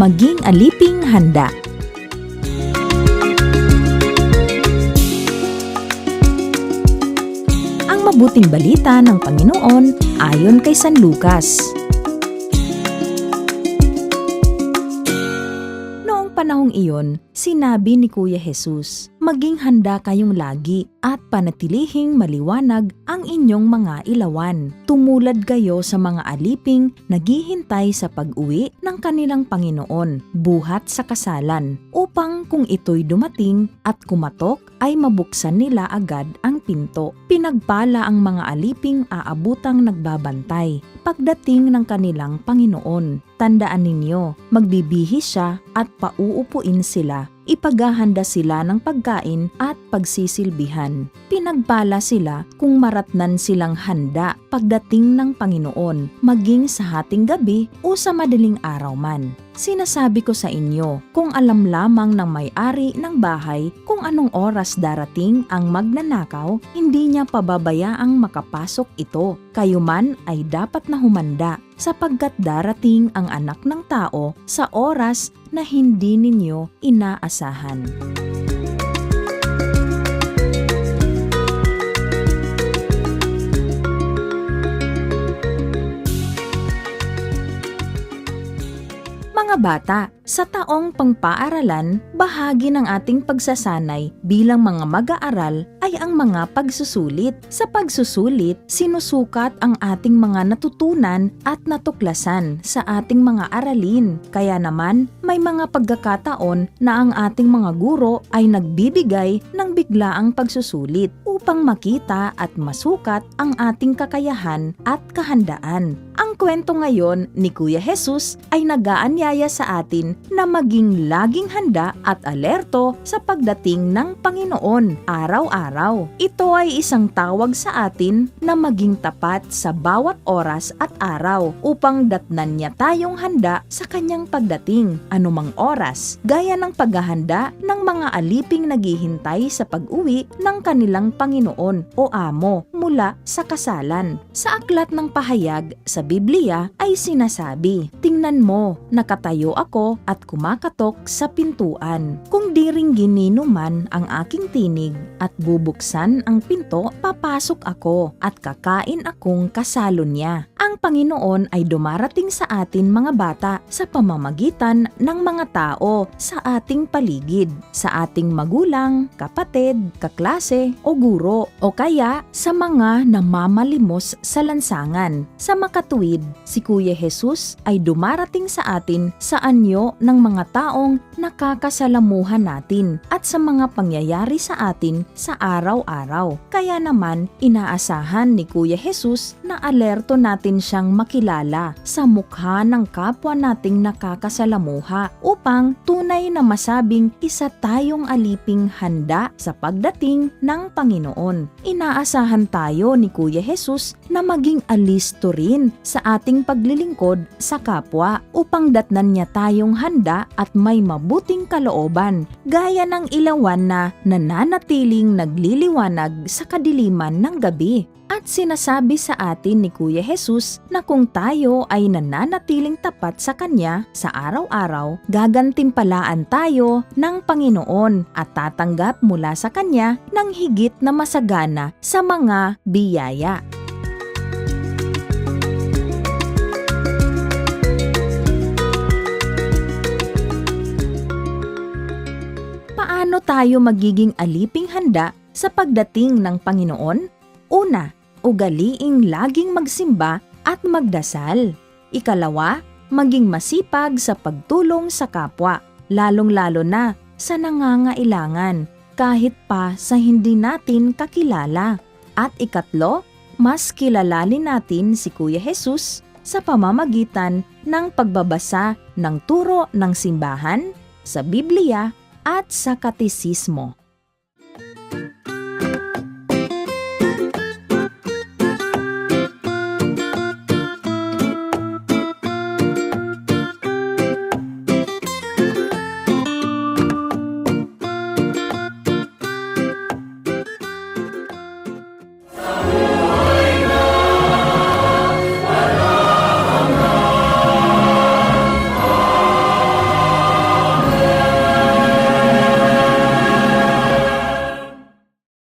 maging aliping handa. Ang mabuting balita ng Panginoon ayon kay San Lucas. Noong panahong iyon, sinabi ni Kuya Jesus, "Maging handa kayong lagi at panatilihing maliwanag ang inyong mga ilawan. Tumulad kayo sa mga aliping naghihintay sa pag-uwi ng kanilang Panginoon, buhat sa kasalan, upang kung ito'y dumating at kumatok ay mabuksan nila agad ang pinto. Pinagpala ang mga aliping aabutang nagbabantay pagdating ng kanilang Panginoon. Tandaan ninyo, magbibihis siya at pauupuin sila. Ipaghahanda sila ng pagkain at pagsisilbihan. Pinagpala sila kung maratnan silang handa pagdating ng Panginoon, maging sa hating gabi o sa madaling araw man. Sinasabi ko sa inyo, kung alam lamang ng may-ari ng bahay kung anong oras darating ang magnanakaw, hindi niya pababayaang makapasok ito. Kayo man ay dapat na humanda, sapagkat darating ang Anak ng Tao sa oras na hindi ninyo inaasahan." Mga bata, sa taong pangpaaralan, bahagi ng ating pagsasanay bilang mga mag-aaral ay ang mga pagsusulit. Sa pagsusulit, sinusukat ang ating mga natutunan at natuklasan sa ating mga aralin. Kaya naman, may mga pagkakataon na ang ating mga guro ay nagbibigay ng biglaang pagsusulit upang makita at masukat ang ating kakayahan at kahandaan. Ang kwento ngayon ni Kuya Jesus ay nag-aanyaya sa atin na maging laging handa at alerto sa pagdating ng Panginoon araw-araw. Ito ay isang tawag sa atin na maging tapat sa bawat oras at araw upang datnan niya tayong handa sa kanyang pagdating anumang oras, gaya ng paghahanda ng mga aliping naghihintay sa pag-uwi ng kanilang Panginoon o amo mula sa kasalan. Sa aklat ng pahayag sa Biblia ay sinasabi, "Tingnan mo, nakatayo ako at kumakatok sa pintuan. Kung di ringgin man ang aking tinig at bubuksan ang pinto, papasok ako at kakain akong kasalo niya." Ang Panginoon ay dumarating sa atin mga bata sa pamamagitan ng mga tao sa ating paligid, sa ating magulang, kapatid, kaklase o guro, o kaya sa mga namamalimos sa lansangan. Sa makatuwid, si Kuya Jesus ay dumarating sa atin sa anyo ng mga taong nakakasalamuhan natin at sa mga pangyayari sa atin sa araw-araw. Kaya naman, inaasahan ni Kuya Jesus na alerto natin siyang makilala sa mukha ng kapwa nating nakakasalamuha upang tunay na masabing isa tayong aliping handa sa pagdating ng Panginoon. Inaasahan tayo ni Kuya Jesus na maging alisto rin sa ating paglilingkod sa kapwa upang datnan niya tayong handa at may mabuting kalooban, gaya ng ilawan na nananatiling nagliliwanag sa kadiliman ng gabi. At sinasabi sa atin ni Kuya Jesus na kung tayo ay nananatiling tapat sa Kanya sa araw-araw, gagantimpalaan tayo ng Panginoon at tatanggap mula sa Kanya ng higit na masagana sa mga biyaya. Paano tayo magiging aliping handa sa pagdating ng Panginoon? Una, ugaliing laging magsimba at magdasal. Ikalawa, maging masipag sa pagtulong sa kapwa, lalong-lalo na sa nangangailangan, kahit pa sa hindi natin kakilala. At ikatlo, mas kilalali natin si Kuya Jesus sa pamamagitan ng pagbabasa ng turo ng simbahan, sa Biblia at sa katisismo.